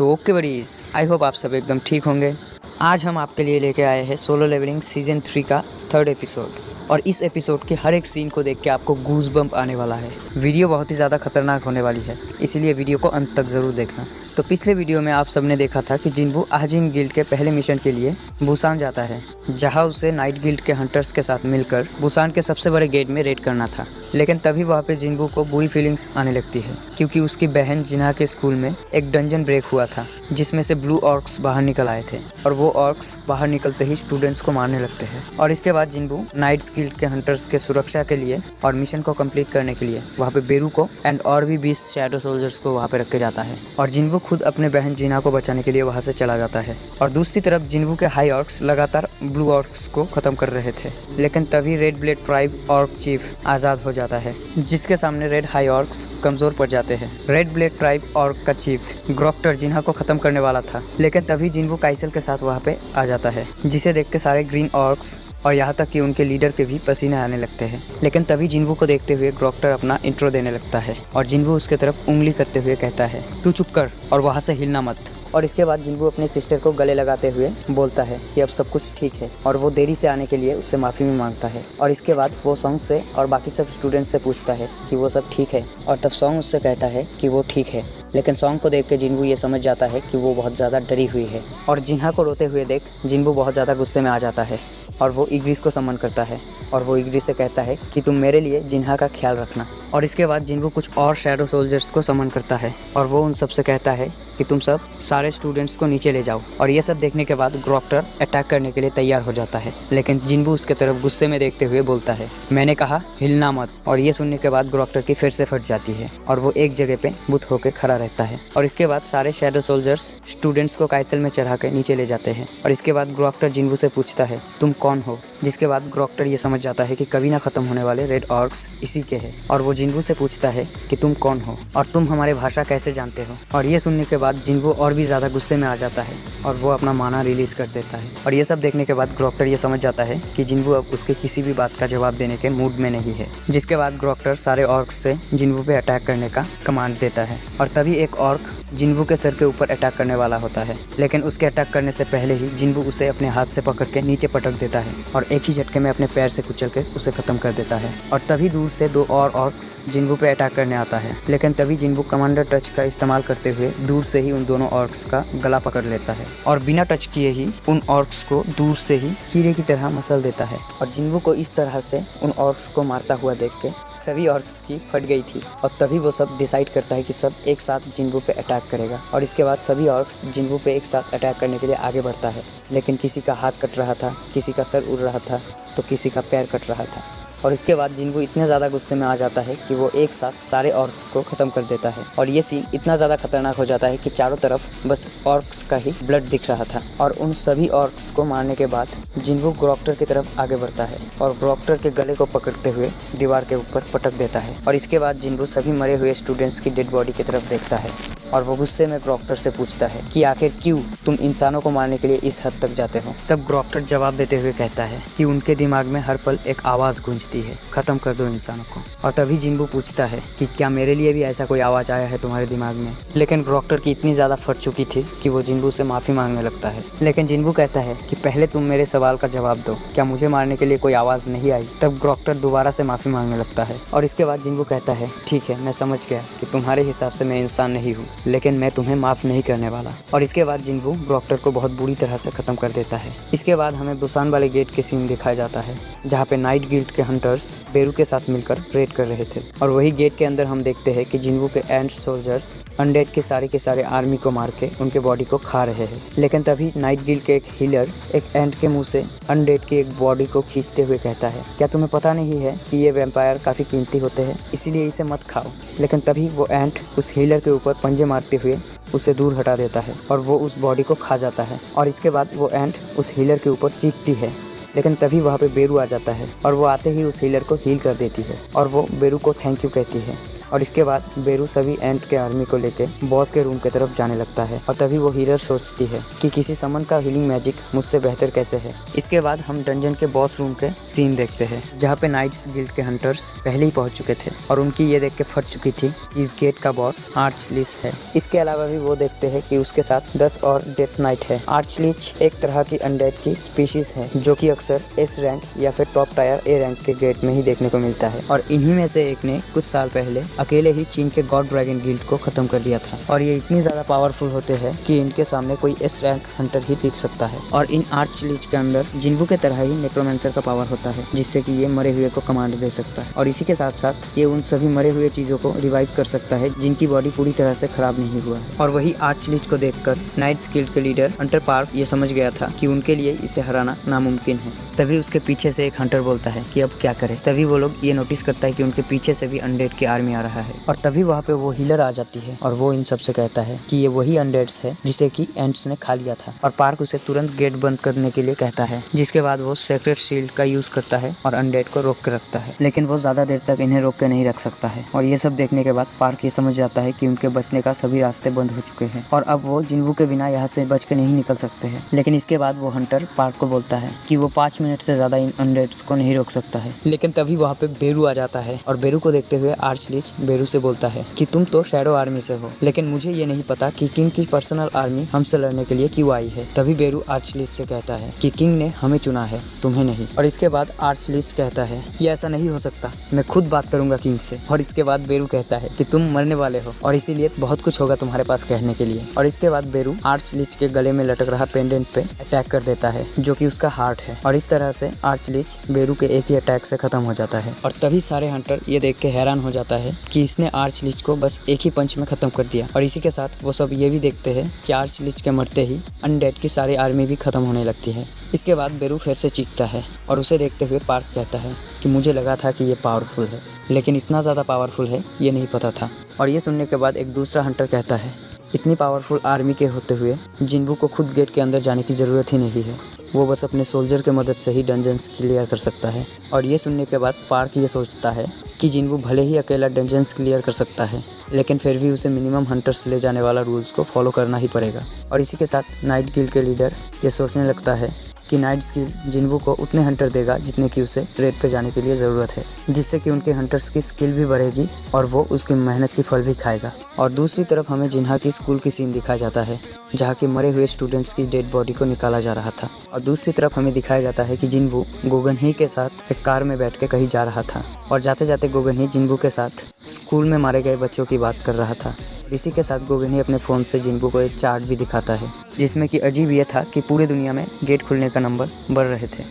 So okay buddies, I hope आप सब एकदम ठीक होंगे। आज हम आपके लिए लेके आए हैं सोलो लेवलिंग सीजन 3 का 3rd एपिसोड। और इस एपिसोड के हर एक सीन को देख के आपको गूज बम्प आने वाला है। वीडियो बहुत ही ज़्यादा खतरनाक होने वाली है, इसीलिए वीडियो को अंत तक ज़रूर देखना। तो पिछले वीडियो में आप सबने देखा था कि जिन्वू आजिन गिल्ड के पहले मिशन के लिए बुसान जाता है, जहां उसे नाइट गिल्ड के हंटर्स के साथ मिलकर बुसान के सबसे बड़े गेट में रेड करना था। लेकिन तभी वहाँ पे जिन्वू को बुरी फीलिंग्स आने लगती है, क्योंकि उसकी बहन जिन्हा के स्कूल में एक डंजन ब्रेक हुआ था, जिसमें से ब्लू ऑर्क्स बाहर निकल आए थे। और वो ऑर्क्स बाहर निकलते ही स्टूडेंट्स को मारने लगते हैं। और इसके बाद जिन्वू नाइट्स गिल्ड के हंटर्स के सुरक्षा के लिए और मिशन को कंप्लीट करने के लिए वहाँ पे बेरू को एंड और भी 20 शैडो सोल्जर्स को वहाँ पे रख के जाता है। और जिन्वू खुद अपने बहन जिन्हा को बचाने के लिए वहाँ से चला जाता है। और दूसरी तरफ जिन्वू के हाई ऑर्क्स लगातार ब्लू ऑर्क्स को खत्म कर रहे थे। लेकिन तभी red blade tribe orc chief आज़ाद हो जाता है, जिसके सामने रेड हाई ऑर्क्स कमजोर पड़ जाते हैं। रेड ब्लेड ट्राइब ऑर्क का चीफ ग्रोक्टर जिन्हा को खत्म करने वाला था, लेकिन तभी जिन्वू काइसल के साथ वहाँ पे आ जाता है, जिसे देख के सारे ग्रीन ऑर्क्स और यहाँ तक कि उनके लीडर के भी पसीने आने लगते हैं। लेकिन तभी जिन्वू को देखते हुए ग्रोक्टर अपना इंट्रो देने लगता है और जिन्वू उसके तरफ उंगली करते हुए कहता है, तू चुप कर और वहाँ से हिलना मत। और इसके बाद जिन्वू अपने सिस्टर को गले लगाते हुए बोलता है कि अब सब कुछ ठीक है, और वो देरी से आने के लिए उससे माफ़ी भी मांगता है। और इसके बाद वो सॉन्ग से और बाकी सब स्टूडेंट्स से पूछता है कि वो सब ठीक है, और तब सॉन्ग उससे कहता है कि वो ठीक है। लेकिन सॉन्ग को देख के जिन्वू ये समझ जाता है कि वो बहुत ज़्यादा डरी हुई है। और जिन्हा को रोते हुए देख जिन्वू बहुत ज़्यादा गुस्से में आ जाता है और वो इग्रिस को समन करता है। और वो इग्रिस से कहता है कि तुम मेरे लिए जिन्हा का ख्याल रखना। और इसके बाद जिन्वू कुछ और शैडो सोल्जर्स को समन करता है और वो उन सब से कहता है कि तुम सब सारे स्टूडेंट्स को नीचे ले जाओ। और ये सब देखने के बाद ग्रोक्टर अटैक करने के लिए तैयार हो जाता है, लेकिन जिन्वू उसके तरफ गुस्से में देखते हुए बोलता है, मैंने कहा हिलना मत। और ये सुनने के बाद ग्रोक्टर की फिर से फट जाती है और वो एक जगह पे बुत होकर खड़ा रहता है। और इसके बाद सारे शैडो सोल्जर्स स्टूडेंट्स को काइसल में चढ़ा कर नीचे ले जाते हैं। और इसके बाद ग्रोक्टर जिन्वू से पूछता है, तुम कौन हो? जिसके बाद ग्रोक्टर ये समझ जाता है कि कभी ना खत्म होने वाले रेड ऑर्क्स इसी के हैं। और वो जिन्वू से पूछता है कि तुम कौन हो और तुम हमारे भाषा कैसे जानते हो? और ये सुनने के बाद जिन्वू और भी ज़्यादा गुस्से में आ जाता है और वो अपना माना रिलीज कर देता है। और ये सब देखने के बाद ग्रोक्टर ये समझ जाता है कि जिन्वू अब उसके किसी भी बात का जवाब देने के मूड में नहीं है। जिसके बाद ग्रोक्टर सारे ऑर्क्स से जिन्वू पे अटैक करने का कमांड देता है। और तभी एक ऑर्क जिन्वू के सर के ऊपर अटैक करने वाला होता है, लेकिन उसके अटैक करने से पहले ही जिन्वू उसे अपने हाथ से पकड़ के नीचे पटक देता है और एक ही झटके में अपने पैर से कुचल के उसे खत्म कर देता है। और तभी दूर से 2 और ऑर्क्स जिन्वू पे अटैक करने आता है, लेकिन तभी जिन्वू कमांडर टच का इस्तेमाल करते हुए दूर से ही उन दोनों ऑर्क्स का गला पकड़ लेता है और बिना टच किए ही उन ऑर्क्स को दूर से ही कीड़े की तरह मसल देता है। और जिन्वू को इस तरह से उन ऑर्क्स को मारता हुआ देख के सभी ऑर्क्स की फट गई थी। और तभी वो सब डिसाइड करता है कि सब एक साथ जिन्वू पे अटैक करेगा। और इसके बाद सभी ऑर्क्स जिन्वू पे एक साथ अटैक करने के लिए आगे बढ़ता है, लेकिन किसी का हाथ कट रहा था, किसी का सर उड़ रहा था, तो किसी का पैर कट रहा था। और इसके बाद जिन्वू इतने ज़्यादा गुस्से में आ जाता है कि वो एक साथ सारे ऑर्क्स को ख़त्म कर देता है। और ये सीन इतना ज़्यादा खतरनाक हो जाता है कि चारों तरफ बस ऑर्क्स का ही ब्लड दिख रहा था। और उन सभी ऑर्क्स को मारने के बाद जिन्वू ग्रोक्टर की तरफ आगे बढ़ता है और ग्रोक्टर के गले को पकड़ते हुए दीवार के ऊपर पटक देता है। और इसके बाद जिन्वू सभी मरे हुए स्टूडेंट्स की डेड बॉडी की तरफ देखता है और वो गुस्से में ग्रोक्टर से पूछता है कि आखिर क्यों तुम इंसानों को मारने के लिए इस हद तक जाते हो? तब ग्रोक्टर जवाब देते हुए कहता है कि उनके दिमाग में हर पल एक आवाज़ गूंजती है, खत्म कर दो इंसानों को। और तभी जिन्वू पूछता है कि क्या मेरे लिए भी ऐसा कोई आवाज़ आया है तुम्हारे दिमाग में? लेकिन ग्रोक्टर की इतनी ज़्यादा फट चुकी थी कि वो जिन्वू से माफ़ी मांगने लगता है। लेकिन जिन्वू कहता है कि पहले तुम मेरे सवाल का जवाब दो, क्या मुझे मारने के लिए कोई आवाज़ नहीं आई? तब ग्रोक्टर दोबारा से माफ़ी मांगने लगता है। और इसके बाद जिन्वू कहता है, ठीक है, मैं समझ गया कि तुम्हारे हिसाब से मैं इंसान नहीं हूँ, लेकिन मैं तुम्हें माफ़ नहीं करने वाला। और इसके बाद जिन्वू ग्रोक्टर को बहुत बुरी तरह से ख़त्म कर देता है। इसके बाद हमें बुसान वाले गेट के सीन दिखाया जाता है, जहाँ पे नाइट गिल्ड के हंटर्स बेरू के साथ मिलकर रेड कर रहे थे। और वही गेट के अंदर हम देखते हैं कि जिन्वू के एंड सोल्जर्स अनडेड के सारे आर्मी को मार के उनके बॉडी को खा रहे हैं। लेकिन तभी नाइट गिल्ड के एक हीलर एक एंट के मुंह से अनडेड की एक बॉडी को खींचते हुए कहता है, क्या तुम्हें पता नहीं है कि ये वैम्पायर काफ़ी कीमती होते हैं, इसीलिए इसे मत खाओ? लेकिन तभी वो एंट उस हीलर के ऊपर पंजे मारते हुए उसे दूर हटा देता है और वो उस बॉडी को खा जाता है। और इसके बाद वो एंट उस हीलर के ऊपर चीखती है, लेकिन तभी वहाँ पे बेरू आ जाता है और वो आते ही उस हीलर को हील कर देती है और वो बेरू को थैंक यू कहती है। और इसके बाद बेरू सभी एंट के आर्मी को लेके बॉस के रूम की तरफ जाने लगता है और तभी वो हीलर सोचती है कि किसी समन का हीलिंग मैजिक मुझसे बेहतर कैसे है। इसके बाद हम डंजन के बॉस रूम के सीन देखते हैं जहाँ पे नाइट्स गिल्ड के हंटर्स पहले ही पहुंच चुके थे और उनकी ये देख के फट चुकी थी इस गेट का बॉस आर्चलिच है। इसके अलावा भी वो देखते हैं कि उसके साथ 10 और डेथ नाइट है। आर्चलिच एक तरह की अनडेड की स्पीशीज है जो कि अक्सर एस रैंक या फिर टॉप टायर ए रैंक के गेट में ही देखने को मिलता है और इन्हीं में से एक ने कुछ साल पहले अकेले ही चीन के गॉड ड्रैगन गिल्ड को खत्म कर दिया था और ये इतनी ज्यादा पावरफुल होते हैं कि इनके सामने कोई एस रैंक हंटर ही टिक सकता है। और इन आर्चलिच के अंदर जिन्वू के तरह ही नेक्रोमेंसर का पावर होता है जिससे कि ये मरे हुए को कमांड दे सकता है और इसी के साथ साथ ये उन सभी मरे हुए चीजों को रिवाइव कर सकता है जिनकी बॉडी पूरी तरह से खराब नहीं हुआ है। और वही आर्चलिच को देखकर नाइट्स गिल्ड के लीडर हंटर पार्क ये समझ गया था कि उनके लिए इसे हराना नामुमकिन है। तभी उसके पीछे से एक हंटर बोलता है कि अब क्या करें। तभी वो लोग ये नोटिस करता है कि उनके पीछे से भी अनडेड की आर्मी आ रहा है और तभी वहाँ पे वो हीलर आ जाती है और वो इन सबसे कहता है कि ये वही अनडेड्स है जिसे कि एंट्स ने खा लिया था और पार्क उसे तुरंत गेट बंद करने के लिए कहता है जिसके बाद वो सेक्रेट शील्ड का यूज करता है और अनडेड को रोक के रखता है। लेकिन वो ज्यादा देर तक इन्हें रोक के नहीं रख सकता है और ये सब देखने के बाद पार्क ये समझ जाता है कि उनके बचने का सभी रास्ते बंद हो चुके हैं और अब वो जिन्वू के बिना यहाँ से बच के नहीं निकल सकते हैं। लेकिन इसके बाद वो हंटर पार्क को बोलता है कि वो 5 मिनट से ज्यादा इन अनडेड्स को नहीं रोक सकता है। लेकिन तभी वहाँ पे बेरू आ जाता है और बेरू को देखते हुए आर्चलिच बेरू से बोलता है कि तुम तो शैडो आर्मी से हो लेकिन मुझे ये नहीं पता कि किंग की पर्सनल आर्मी हमसे लड़ने के लिए क्यों आई है। तभी बेरू आर्चलिच से कहता है कि किंग ने हमें चुना है तुम्हें नहीं। और इसके बाद आर्चलिच कहता है कि ऐसा नहीं हो सकता, मैं खुद बात करूंगा किंग से। और इसके बाद बेरू कहता है कि तुम मरने वाले हो और इसीलिए बहुत कुछ होगा तुम्हारे पास कहने के लिए। और इसके बाद बेरू आर्चलिच के गले में लटक रहा पेंडेंट पे अटैक कर देता है जो कि उसका हार्ट है और इस तरह से आर्चलिच बेरू के एक ही अटैक से खत्म हो जाता है। और तभी सारे हंटर ये देख के हैरान हो जाता है कि इसने आर्चलिच को बस एक ही पंच में खत्म कर दिया। और इसी के साथ वो सब ये भी देखते हैं कि आर्चलिच के मरते ही अनडेड की सारी आर्मी भी खत्म होने लगती है। इसके बाद बेरू फिर से चीखता है और उसे देखते हुए पार्क कहता है कि मुझे लगा था कि ये पावरफुल है लेकिन इतना ज़्यादा पावरफुल है ये नहीं पता था। और ये सुनने के बाद एक दूसरा हंटर कहता है इतनी पावरफुल आर्मी के होते हुए जिन्वू को खुद गेट के अंदर जाने की ज़रूरत ही नहीं है, वो बस अपने सोल्जर के मदद से ही डंजन्स क्लियर कर सकता है। और ये सुनने के बाद पार्क ये सोचता है कि जिन्वू भले ही अकेला डंजन्स क्लियर कर सकता है लेकिन फिर भी उसे मिनिमम हंटर्स ले जाने वाला रूल्स को फॉलो करना ही पड़ेगा। और इसी के साथ नाइट गिल्ड के लीडर ये सोचने लगता है कि नाइट्स गिल्ड जिन्वू को उतने हंटर देगा जितने कि उसे रेड पे जाने के लिए ज़रूरत है, जिससे कि उनके हंटर्स की स्किल भी बढ़ेगी और वो उसकी मेहनत की फल भी खाएगा। और दूसरी तरफ हमें जिन्हा की स्कूल की सीन दिखाया जाता है जहाँ के मरे हुए स्टूडेंट्स की डेड बॉडी को निकाला जा रहा था और दूसरी तरफ हमें दिखाया जाता है कि जिन्वू गोगन ही के साथ एक कार में बैठ के कहीं जा रहा था और जाते जाते गोगन ही जिन्वू के साथ स्कूल में मारे गए बच्चों की बात कर रहा था। इसी के साथ गोगन ही अपने फ़ोन से जिन्वू को एक चार्ट भी दिखाता है जिसमें कि अजीब ये था कि पूरे दुनिया में गेट खुलने का नंबर बढ़ रहे थे।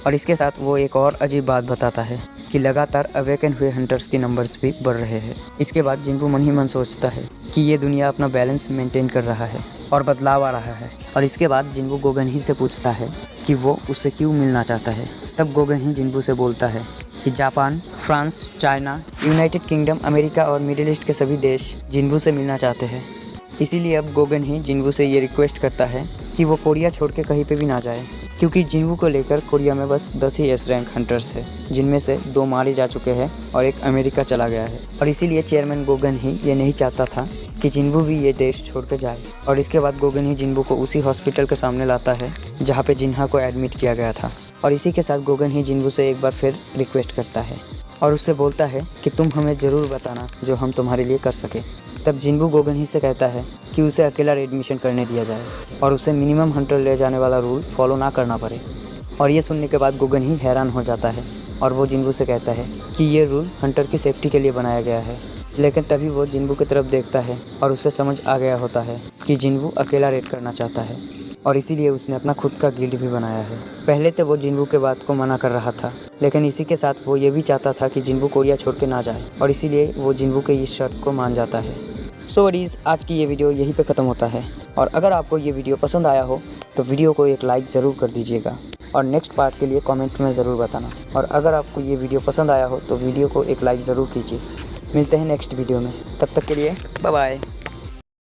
और इसके साथ वो एक और अजीब बात बताता है कि लगातार अवेकन हुए हंटर्स के नंबर्स भी बढ़ रहे हैं। इसके बाद जिन्वू मन ही मन सोचता है कि ये दुनिया अपना बैलेंस मेंटेन कर रहा है और बदलाव आ रहा है। और इसके बाद जिन्वू गोगन ही से पूछता है कि वो उससे क्यों मिलना चाहता है। तब गोगन ही जिन्वू से बोलता है कि Japan, France, China, United kingdom, America और मिडिल ईस्ट के सभी देश जिन्वू से मिलना चाहते हैं। इसीलिए अब गोगन ही जिन्वू से ये रिक्वेस्ट करता है कि वो कोरिया छोड़ के कहीं पे भी ना जाए क्योंकि जिन्वू को लेकर कोरिया में बस 10 ही एस रैंक हंटर्स है जिनमें से 2 मारे जा चुके हैं और एक अमेरिका चला गया है। और इसीलिए चेयरमैन गोगन ही ये नहीं चाहता था कि जिन्वू भी ये देश छोड़ कर जाए। और इसके बाद गोगन ही जिन्वू को उसी हॉस्पिटल के सामने लाता है जहाँ पे जिन्हा को एडमिट किया गया था। और इसी के साथ गोगन ही जिन्वू से एक बार फिर रिक्वेस्ट करता है और उससे बोलता है कि तुम हमें ज़रूर बताना जो हम तुम्हारे लिए कर सके। तब जिन्वू गोगन ही से कहता है कि उसे अकेला एडमिशन करने दिया जाए और उसे मिनिमम हंटर ले जाने वाला रूल फॉलो ना करना पड़े। और ये सुनने के बाद गोगन ही हैरान हो जाता है और वो जिन्वू से कहता है कि ये रूल हंटर की सेफ्टी के लिए बनाया गया है। लेकिन तभी वो जिन्वू की तरफ देखता है और उसे समझ आ गया होता है कि जिन्वू अकेला रेड करना चाहता है और इसीलिए उसने अपना खुद का गिल्ड भी बनाया है। पहले तो वो जिन्वू के बात को मना कर रहा था लेकिन इसी के साथ वो ये भी चाहता था कि जिन्वू कोरिया छोड़ के ना जाए और इसीलिए वो जिन्वू के इस शर्त को मान जाता है। सो वडीज़, आज की ये वीडियो यहीं पे ख़त्म होता है और अगर आपको ये वीडियो पसंद आया हो तो वीडियो को एक लाइक ज़रूर कर दीजिएगा और नेक्स्ट पार्ट के लिए कमेंट में ज़रूर बताना। और अगर आपको ये वीडियो पसंद आया हो तो वीडियो को एक लाइक ज़रूर कीजिए। मिलते हैं नेक्स्ट वीडियो में, तब तक के लिए बाय बाय।